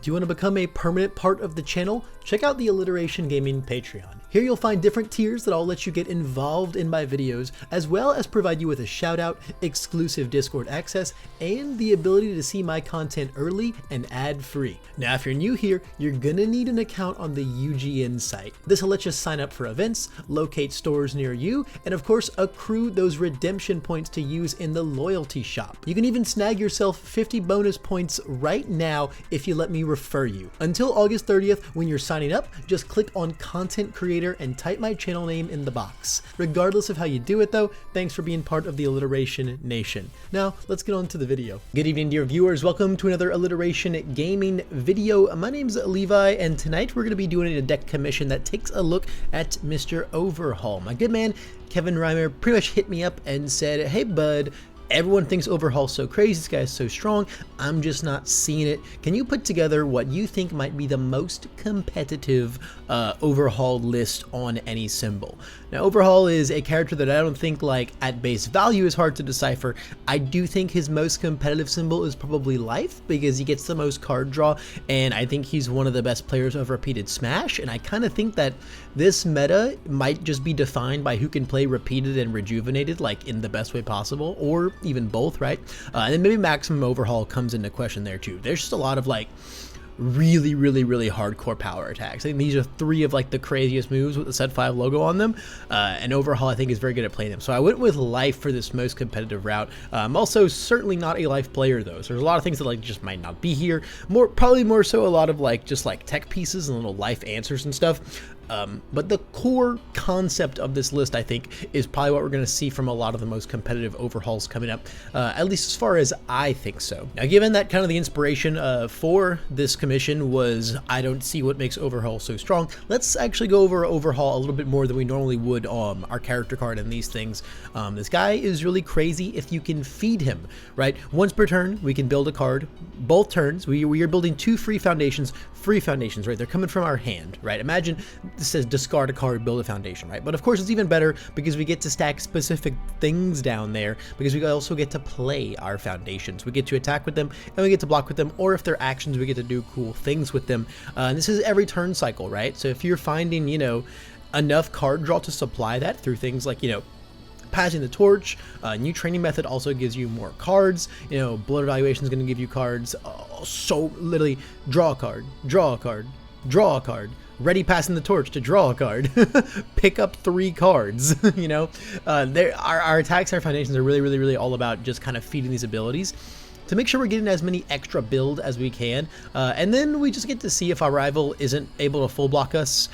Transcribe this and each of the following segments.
Do you want to become a permanent part of the channel? Check out the Alliteration Gaming Patreon. Here you'll find different tiers that all let you get involved in my videos, as well as provide you with a shout out, exclusive Discord access, and the ability to see my content early and ad free. Now if you're new here, you're gonna need an account on the UGN site. This will let you sign up for events, locate stores near you, and of course accrue those redemption points to use in the loyalty shop. You can even snag yourself 50 bonus points right now if you let me refer you. Until August 30th, when you're signing up, just click on content creator and type my channel name in the box. Regardless of how you do it though, thanks for being part of the Alliteration Nation. Now, let's get on to the video. Good evening, dear viewers. Welcome to another Alliteration Gaming video. My name's Levi, and tonight we're going to be doing a deck commission that takes a look at Mr. Overhaul. My good man, Kevin Reimer, pretty much hit me up and said, hey bud, everyone thinks Overhaul's so crazy, this guy's so strong, I'm just not seeing it. Can you put together what you think might be the most competitive Overhaul list on any symbol? Now, Overhaul is a character that I don't think, like, at base value is hard to decipher. I do think his most competitive symbol is probably Life, because he gets the most card draw, and I think he's one of the best players of repeated Smash, and I kind of think that this meta might just be defined by who can play repeated and rejuvenated, like, in the best way possible, or even both, right? And then maybe maximum Overhaul comes into question there too. There's just a lot of like really hardcore power attacks. I think these are three of like the craziest moves with the set 5 logo on them, and Overhaul I think is very good at playing them. So I went with Life for this most competitive route. I'm also certainly not a Life player though, so there's a lot of things that like just might not be here. Probably more so a lot of like just like tech pieces and little Life answers and stuff. But the core concept of this list, I think, is probably what we're going to see from a lot of the most competitive Overhauls coming up, at least as far as I think so. Now, given that kind of the inspiration for this commission was, I don't see what makes Overhaul so strong, let's actually go over Overhaul a little bit more than we normally would on our character card and these things. This guy is really crazy if you can feed him, right? Once per turn, we can build a card. Both turns, we are building two free foundations, right? They're coming from our hand, right? Imagine this says discard a card, build a foundation, right? But of course it's even better because we get to stack specific things down there, because we also get to play our foundations. We get to attack with them and we get to block with them, or if they're actions, we get to do cool things with them. And this is every turn cycle, right? So if you're finding, you know, enough card draw to supply that through things like, you know, passing the torch, new training method also gives you more cards. You know, blood evaluation is going to give you cards. So literally draw a card, draw a card, draw a card, ready passing the torch to draw a card, pick up 3 cards. You know, our attacks and our foundations are really all about just kind of feeding these abilities to make sure we're getting as many extra build as we can, and then we just get to see if our rival isn't able to full block us.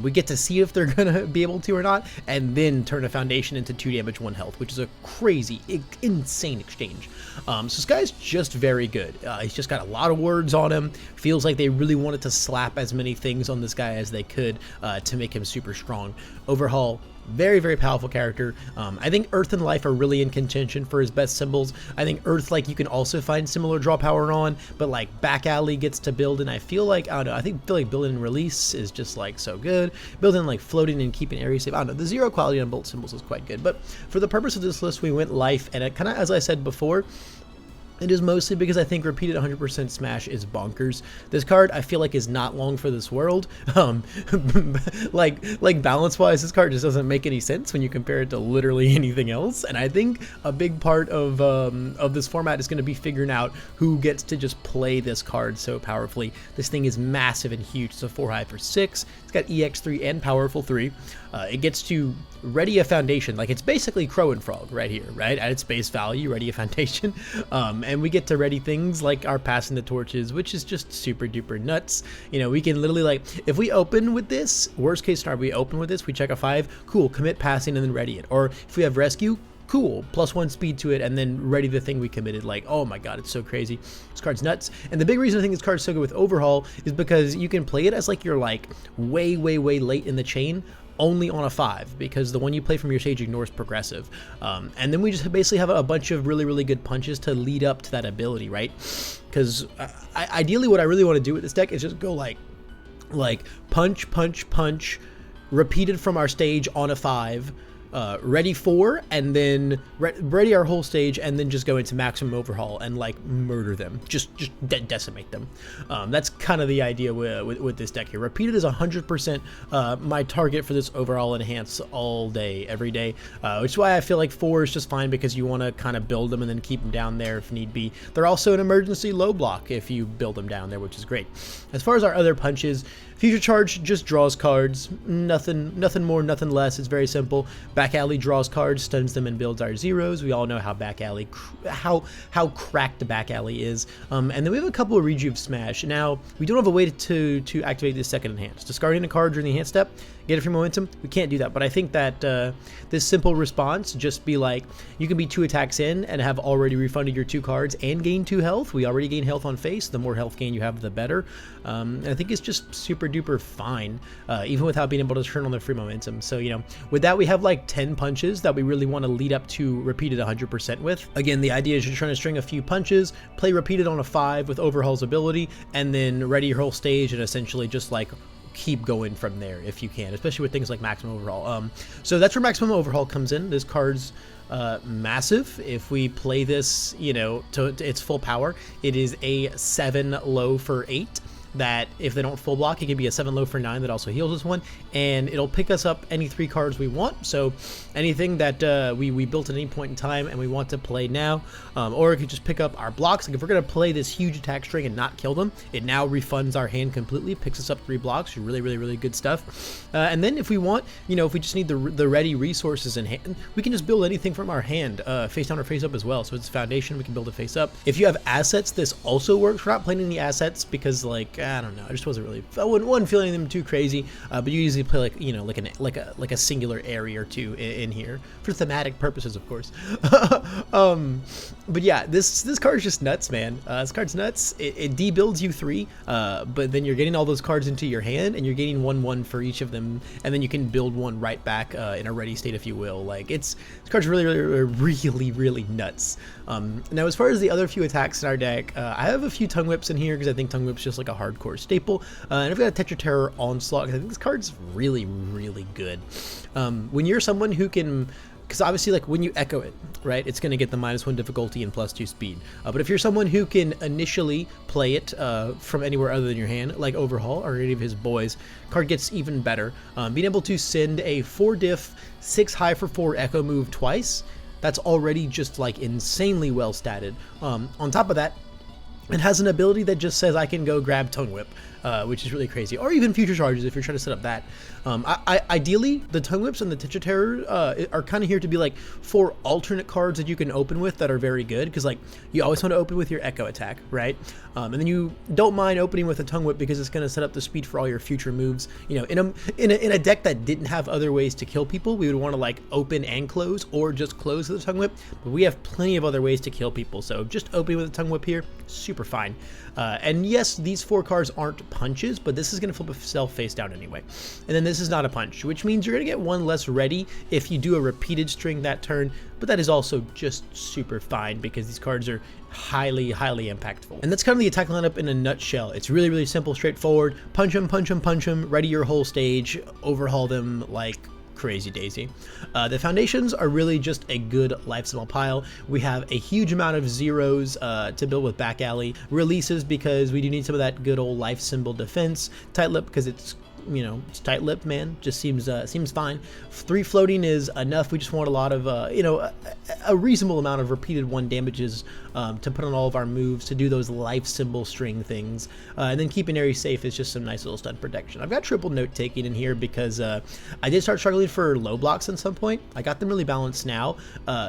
We get to see if they're gonna be able to or not, and then turn a foundation into 2 damage 1 health, which is a crazy, insane exchange. So this guy's just very good. He's just got a lot of words on him. Feels like they really wanted to slap as many things on this guy as they could to make him super strong. Overhaul, very powerful character. I think Earth and Life are really in contention for his best symbols. I think Earth, like, you can also find similar draw power on, but like Back Alley gets to build, and I feel like, I don't know, I feel like building and release is just like so good. Building like floating and keeping areas safe, I don't know, the zero quality on both symbols is quite good. But for the purpose of this list, we went Life, and it kind of, as I said before, it is mostly because I think repeated 100% Smash is bonkers. This card, I feel like, is not long for this world. Like balance-wise, this card just doesn't make any sense when you compare it to literally anything else. And I think a big part of this format is going to be figuring out who gets to just play this card so powerfully. This thing is massive and huge. It's a 4 high for 6. It's got EX3 and Powerful 3. It gets to ready a foundation. Like, it's basically Crow and Frog right here, right? At its base value, ready a foundation. And we get to ready things like our passing the torches, which is just super duper nuts. You know, we can literally, like, if we open with this, worst case scenario, we open with this, we check a 5, cool, commit passing and then ready it. Or if we have rescue, cool, +1 speed to it, and then ready the thing we committed. Like, oh my god, it's so crazy. This card's nuts. And the big reason I think this card's so good with Overhaul is because you can play it as like you're like way late in the chain, only on a 5, because the one you play from your stage ignores progressive. And then we just basically have a bunch of really good punches to lead up to that ability, right? Because ideally what I really want to do with this deck is just go like punch, repeated from our stage on a 5, ready for, and then ready our whole stage, and then just go into maximum overhaul and like murder them, just decimate them. That's kind of the idea with this deck here. Repeated is 100% my target for this overall enhance all day, every day, which is why I feel like 4 is just fine, because you want to kind of build them and then keep them down there if need be. They're also an emergency low block if you build them down there, which is great. As far as our other punches, Future Charge just draws cards, nothing more, nothing less. It's very simple. Back Alley draws cards, stuns them, and builds our zeros. We all know how Back Alley, how cracked Back Alley is. And then we have a couple of Rejuve Smash. Now, we don't have a way to activate this second enhance. Discarding a card during the enhance step, get it from momentum, we can't do that. But I think that this simple response, just be like, you can be 2 attacks in and have already refunded your 2 cards and gain 2 health. We already gain health on face. The more health gain you have, the better. And I think it's just super duper fine, even without being able to turn on the free momentum. So, you know, with that, we have like 10 punches that we really want to lead up to repeated 100% with. Again, the idea is you're trying to string a few punches, play repeated on a 5 with Overhaul's ability, and then ready your whole stage and essentially just like keep going from there if you can, especially with things like maximum overhaul. So that's where maximum overhaul comes in. This card's massive. If we play this, you know, to its full power, it is a 7 low for 8. That if they don't full block, it can be a 7 low for 9 that also heals us 1, and it'll pick us up any 3 cards we want. So anything that we built at any point in time and we want to play now, or it could just pick up our blocks. Like if we're gonna play this huge attack string and not kill them, it now refunds our hand completely, picks us up 3 blocks. Really good stuff. And then if we want, you know, if we just need the ready resources in hand, we can just build anything from our hand, face down or face up as well. So it's foundation, we can build it face up. If you have assets, this also works. We're not playing any assets because, like, I don't know, I just wasn't feeling them too crazy. But you usually play like, you know, like a singular area or 2 in here for thematic purposes, of course. But yeah, this card is just nuts, man. This card's nuts. It debuilds you 3, but then you're getting all those cards into your hand, and you're getting 1/1 for each of them, and then you can build 1 right back in a ready state, if you will. Like this card's really nuts. Now, as far as the other few attacks in our deck, I have a few Tongue Whips in here because I think Tongue Whip's just like a hardcore staple, and I've got a Tetra Terror Onslaught because I think this card's really good. When you're someone who can, because obviously, like, when you echo it, right, it's going to get the -1 difficulty and +2 speed. But if you're someone who can initially play it from anywhere other than your hand, like Overhaul or any of his boys, card gets even better. Being able to send a 4 diff, 6 high for 4 echo move twice, that's already just like insanely well statted. On top of that, it has an ability that just says I can go grab Tongue Whip, which is really crazy. Or even Future Charges if you're trying to set up that. Ideally, the Tongue Whips and the Tetra Terror are kind of here to be like 4 alternate cards that you can open with that are very good, because like you always want to open with your Echo attack, right? And then you don't mind opening with a Tongue Whip because it's going to set up the speed for all your future moves. You know, in a deck that didn't have other ways to kill people, we would want to like open and close, or just close with a Tongue Whip. But we have plenty of other ways to kill people, so just opening with a Tongue Whip here, super fine. And yes, these 4 cards aren't punches, but this is going to flip itself face down anyway. And then this is not a punch, which means you're going to get 1 less ready if you do a repeated string that turn, but that is also just super fine because these cards are highly impactful. And that's kind of the attack lineup in a nutshell. It's really simple, straightforward. Punch them, ready your whole stage, overhaul them like crazy daisy. The foundations are really just a good life symbol pile. We have a huge amount of zeros to build with Back Alley. Releases because we do need some of that good old life symbol defense. Tight lip because it's, you know, it's tight lipped, man. Just seems fine. 3 floating is enough. We just want a lot of you know, a reasonable amount of repeated 1 damages to put on all of our moves to do those life symbol string things, and then keeping Aries safe is just some nice little stun protection. I've got triple note taking in here because I did start struggling for low blocks at some point. I got them really balanced now,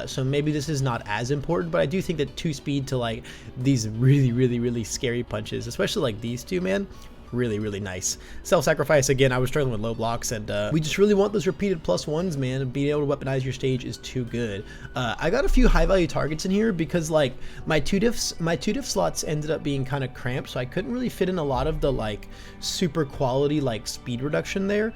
so maybe this is not as important, but I do think that 2 speed to like these really scary punches, especially like these 2, man, really nice. Self-sacrifice, again, I was struggling with low blocks, and we just really want those repeated +1s, man. Being able to weaponize your stage is too good. I got a few high value targets in here because like my 2 diff slots ended up being kind of cramped, so I couldn't really fit in a lot of the like super quality like speed reduction there.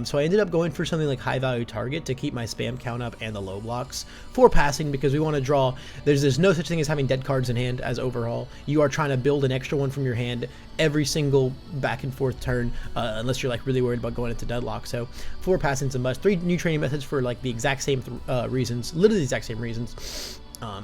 So I ended up going for something like high value target to keep my spam count up and the low blocks for passing, because we want to draw. There's no such thing as having dead cards in hand as Overhaul. You are trying to build an extra one from your hand every single back and forth turn, unless you're like really worried about going into deadlock. So 4 passing's a must. 3 new training methods for like the exact same reasons, literally the exact same reasons.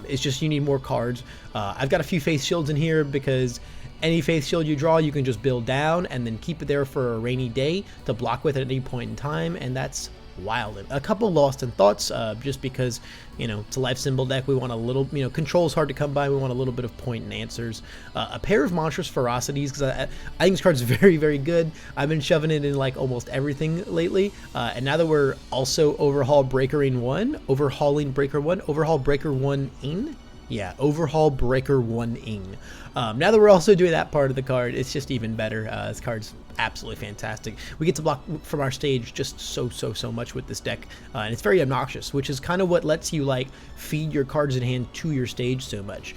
It's just you need more cards. I've got a few Faith Shields in here because any Faith Shield you draw, you can just build down and then keep it there for a rainy day to block with at any point in time, and that's wild. A couple Lost in Thoughts, just because, you know, it's a life symbol deck. We want a little, you know, control's hard to come by. We want a little bit of point and answers. A pair of Monstrous Ferocities, because I think this card's very, very good. I've been shoving it in like almost everything lately. And now that we're also Overhaul Breaker-ing 1, Overhauling Breaker 1, Overhaul Breaker 1-ing? Yeah, Overhaul Breaker 1-ing. Now that we're also doing that part of the card, it's just even better. This card's absolutely fantastic. We get to block from our stage just so much with this deck, and it's very obnoxious, which is kind of what lets you like feed your cards in hand to your stage so much.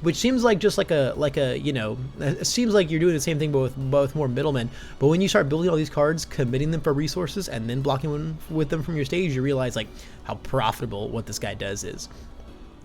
Which seems like just like a you know, it seems like you're doing the same thing but with both more middlemen. But when you start building all these cards, committing them for resources, and then blocking with them from your stage, you realize like how profitable what this guy does is.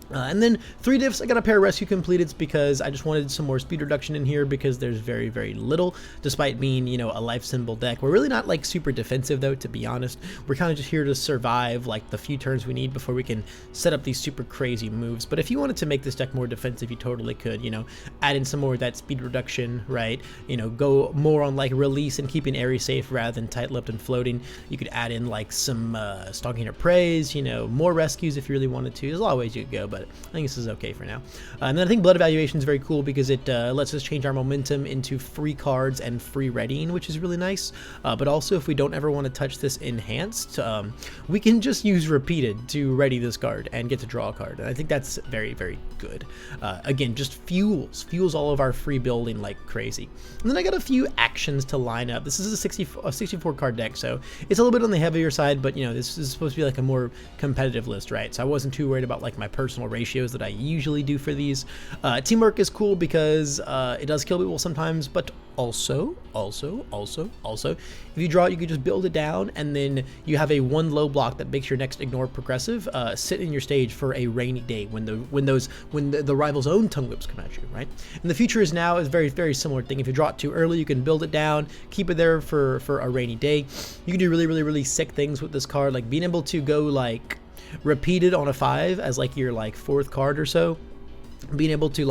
And then 3 diffs, I got a pair of Rescue Completeds because I just wanted some more speed reduction in here because there's very, very little, despite being, you know, a life symbol deck. We're really not like super defensive though, to be honest. We're kind of just here to survive like the few turns we need before we can set up these super crazy moves. But if you wanted to make this deck more defensive, you totally could, you know, add in some more of that speed reduction, right? You know, go more on like release and keeping Airy safe rather than tight-lipped and floating. You could add in like some Stalking or Praise, you know, more rescues if you really wanted to. There's a lot of ways you could go, but I think this is okay for now. And then I think Blood Evaluation is very cool because it lets us change our momentum into free cards and free readying, which is really nice. But also, if we don't ever want to touch this enhanced, we can just use Repeated to ready this card and get to draw a card. And I think that's very, very good. Again, just fuels all of our free building like crazy. And then I got a few actions to line up. This is a 64 card deck, so it's a little bit on the heavier side, but you know, this is supposed to be like a more competitive list, right? So I wasn't too worried about like my personal ratios that I usually do for these. Teamwork is cool because it does kill people sometimes, but also, if you draw it, you can just build it down, and then you have a 1 low block that makes your next ignore progressive sit in your stage for a rainy day when the rival's own tongue whips come at you, right? And the future is now is very, very similar thing. If you draw it too early, you can build it down, keep it there for a rainy day. You can do really sick things with this card, like being able to go like Repeated on a 5 as like your like 4th card or so, being able to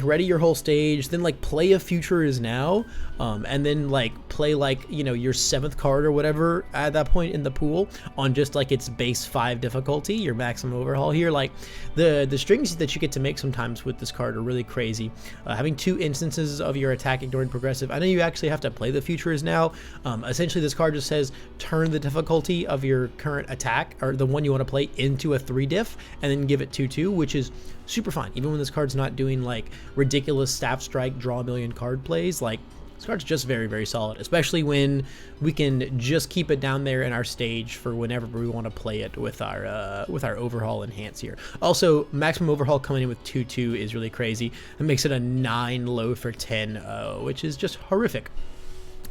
ready your whole stage, then like play a Future Is Now, and then like play like, you know, your 7th card or whatever at that point in the pool on just like its base 5 difficulty, your maximum overhaul here. Like the strings that you get to make sometimes with this card are really crazy. Having 2 instances of your attack ignoring progressive. I know you actually have to play the Future Is Now. Essentially this card just says turn the difficulty of your current attack or the one you want to play into a 3 diff and then give it 2/2, which is super fine. Even when this card's not doing like ridiculous staff strike, draw a million card plays, like this card's just very, very solid, especially when we can just keep it down there in our stage for whenever we want to play it with our Overhaul enhance here. Also, maximum overhaul coming in with 2/2 is really crazy. It makes it a 9 low for 10, which is just horrific.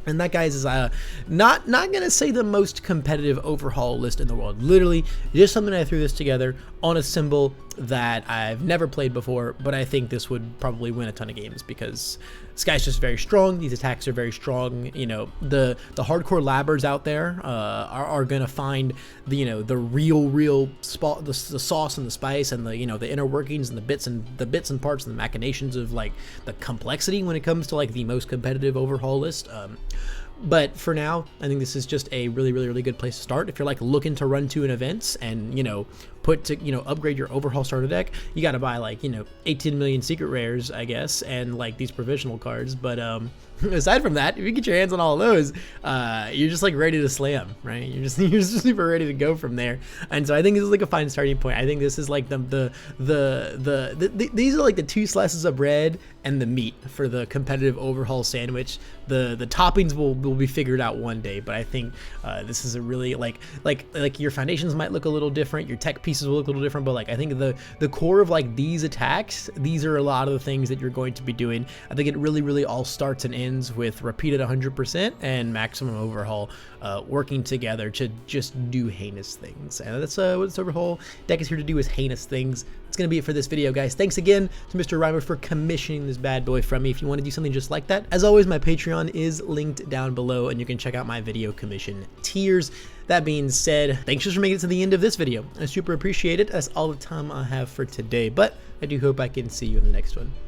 And that, guys, is not gonna say the most competitive overhaul list in the world. Literally, just something I threw this together on a symbol that I've never played before, but I think this would probably win a ton of games because this guy's just very strong. These attacks are very strong. You know, the hardcore labbers out there are gonna find the, you know, the real spot, the sauce and the spice and the, you know, the inner workings and the bits and parts and the machinations of like the complexity when it comes to like the most competitive overhaul list. But for now, I think this is just a really good place to start. If you're like looking to run to an events and, you know, upgrade your overhaul starter deck, you got to buy like, you know, 18 million secret rares, I guess, and like these provisional cards. But aside from that, if you get your hands on all of those, you're just like ready to slam, right? You're just super ready to go from there. And so I think this is like a fine starting point. I think this is like these are like the 2 slices of bread and the meat for the competitive overhaul sandwich. The toppings will be figured out one day, but I think this is a really like your foundations might look a little different. Your tech pieces pieces will look a little different, but like I think the core of like these attacks, these are a lot of the things that you're going to be doing. I think it really all starts and ends with repeat at 100% and maximum overhaul working together to just do heinous things. And that's what this overhaul deck is here to do, is heinous things. That's gonna be it for this video, guys. Thanks again to Mr. Reimer for commissioning this bad boy from me. If you want to do something just like that, as always, my Patreon is linked down below, and you can check out my video commission tiers. That being said, thanks just for making it to the end of this video. I super appreciate it. That's all the time I have for today, but I do hope I can see you in the next one.